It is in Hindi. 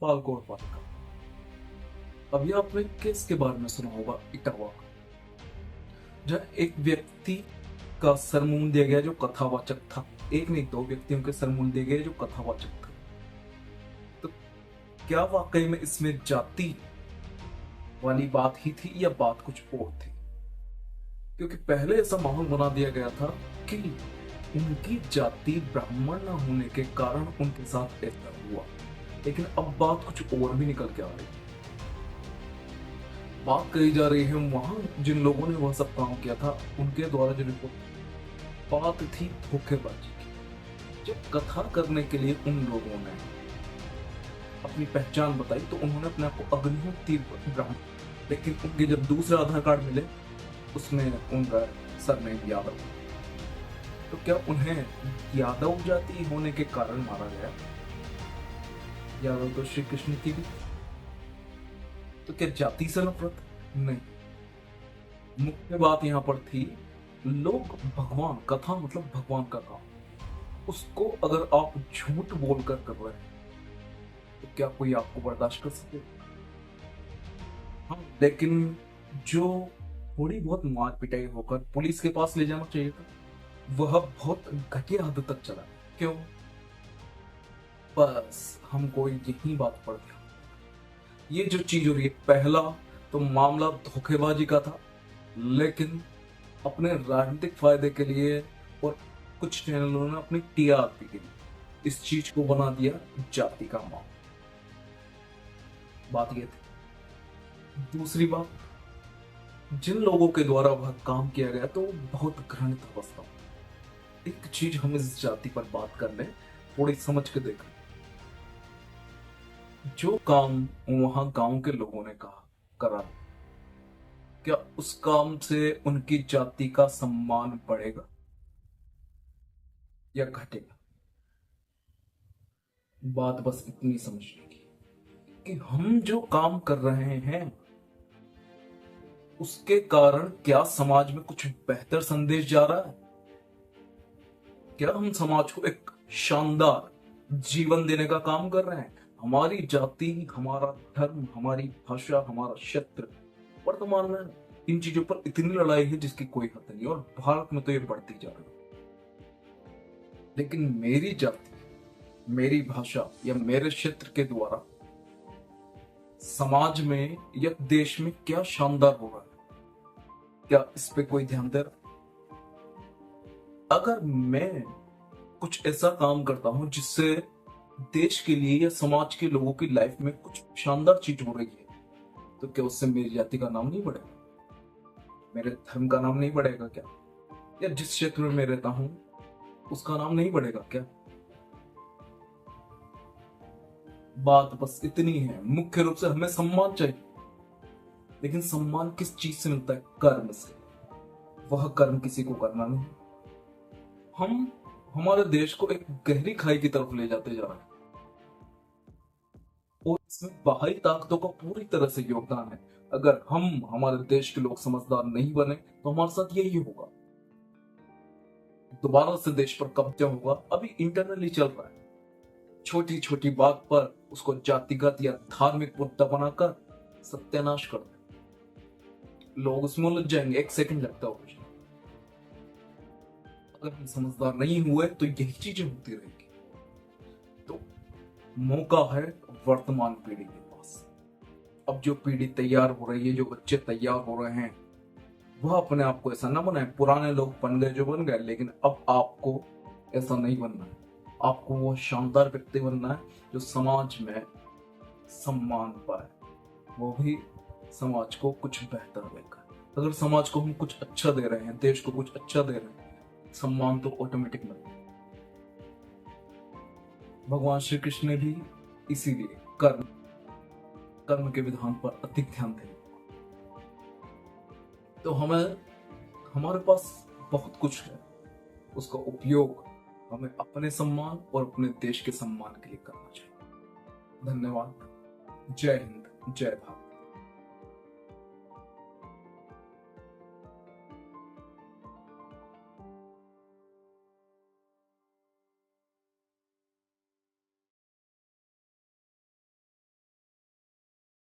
पालकोर पालिका। अभी आपने केस के बारे में सुना होगा, इटावा का, जहाँ एक व्यक्ति का सर मूंद दिया गया जो कथावाचक था। एक नहीं, दो व्यक्तियों के सर मूंद दिए गए जो कथावाचक था। तो क्या वाकई में इसमें जाति वाली बात ही थी या बात कुछ और थी? क्योंकि पहले ऐसा माहौल बना दिया गया था कि उनकी जाति ब्राह्मण न होने के कारण उनके साथ ऐसा हुआ, लेकिन अब बात कुछ और भी निकल के आ रही है। बात कही जा रही है वहां जिन लोगों ने वह सब काम किया था उनके द्वारा जो रिपोर्ट, बात थी धोखेबाजी की। जब कथा करने के लिए उन लोगों ने अपनी पहचान बताई तो उन्होंने अपने आप को अग्निहोत्री ब्राह्मण, लेकिन उनके जब दूसरे आधार कार्ड मिले उसमें उनका सरनेम यादव। तो क्या उन्हें यादव जाति होने के कारण मारा गया? यादव तो श्री कृष्ण की भी। तो क्या जाति से नफरत? नहीं, मुख्य बात यहां पर थी, लोग भगवान, कथा मतलब भगवान का काम, उसको अगर आप झूठ बोलकर कर रहे हैं तो क्या कोई आपको बर्दाश्त कर सके? हाँ, लेकिन जो थोड़ी बहुत मार पिटाई होकर पुलिस के पास ले जाना चाहिए था, वह बहुत घटिया हद तक चला। क्यों? बस हमको यही बात पड़ गया। ये जो चीज हो रही है, पहला तो मामला धोखेबाजी का था, लेकिन अपने राजनीतिक फायदे के लिए और कुछ चैनलों ने अपनी टीआरपी के लिए इस चीज को बना दिया जाति का मामला। बात ये थी। दूसरी बात, जिन लोगों के द्वारा वह काम किया गया तो बहुत घृणित अवस्था। एक चीज हम इस जाति पर बात कर ले, थोड़ी समझ के देखें। जो काम वहां गांव के लोगों ने कहा करा, क्या उस काम से उनकी जाति का सम्मान बढ़ेगा या घटेगा? बात बस इतनी समझने की कि हम जो काम कर रहे हैं उसके कारण क्या समाज में कुछ बेहतर संदेश जा रहा है? क्या हम समाज को एक शानदार जीवन देने का काम कर रहे हैं? हमारी जाति, हमारा धर्म, हमारी भाषा, हमारा क्षेत्र, वर्तमान में इन चीजों पर इतनी लड़ाई है जिसकी कोई हद नहीं, और भारत में तो ये बढ़ती जा रही है। लेकिन मेरी जाति, मेरी भाषा या मेरे क्षेत्र के द्वारा समाज में या देश में क्या शानदार हो रहा है, क्या इस पे कोई ध्यान दे रहा? अगर मैं कुछ ऐसा काम करता हूं जिससे देश के लिए या समाज के लोगों की लाइफ में कुछ शानदार चीज हो रही है, तो क्या उससे मेरी जाति का नाम नहीं बढ़ेगा? मेरे धर्म का नाम नहीं बढ़ेगा क्या? या जिस क्षेत्र में मैं रहता हूं उसका नाम नहीं बढ़ेगा क्या? बात बस इतनी है। मुख्य रूप से हमें सम्मान चाहिए, लेकिन सम्मान किस चीज से मिलता है? कर्म से। वह कर्म किसी को करना नहीं। हम हमारे देश को एक गहरी खाई की तरफ ले जाते जा रहे हैं, और इसमें बाहरी ताकतों का पूरी तरह से योगदान है। अगर हम, हमारे देश के लोग समझदार नहीं बने तो हमारे साथ यही होगा, दोबारा से देश पर कब्जा होगा। अभी इंटरनली चल रहा है, छोटी छोटी बात पर उसको जातिगत या धार्मिक मुद्दा बनाकर सत्यानाश कर दे। लोग उसमें उलझ जाएंगे, एक सेकंड लगता है। अगर हम समझदार नहीं हुए तो यही चीजें होती रहेगी। तो मौका है वर्तमान पीढ़ी के पास। अब जो पीढ़ी तैयार हो रही है, जो बच्चे तैयार हो रहे हैं, वह अपने आप को ऐसा ना बनाए। पुराने लोग बन गए जो बन गए, लेकिन अब आपको ऐसा नहीं बनना है। आपको वो शानदार व्यक्ति बनना है जो समाज में सम्मान पाए, वो भी समाज को कुछ बेहतर देकर। अगर समाज को हम कुछ अच्छा दे रहे हैं, देश को कुछ अच्छा दे रहे हैं, सम्मान तो ऑटोमेटिक मिलता है। भगवान श्री कृष्ण ने भी इसीलिए कर्म के विधान पर अधिक ध्यान दें। तो हमें, हमारे पास बहुत कुछ है, उसका उपयोग हमें अपने सम्मान और अपने देश के सम्मान के लिए करना चाहिए। धन्यवाद। जय हिंद, जय भारत।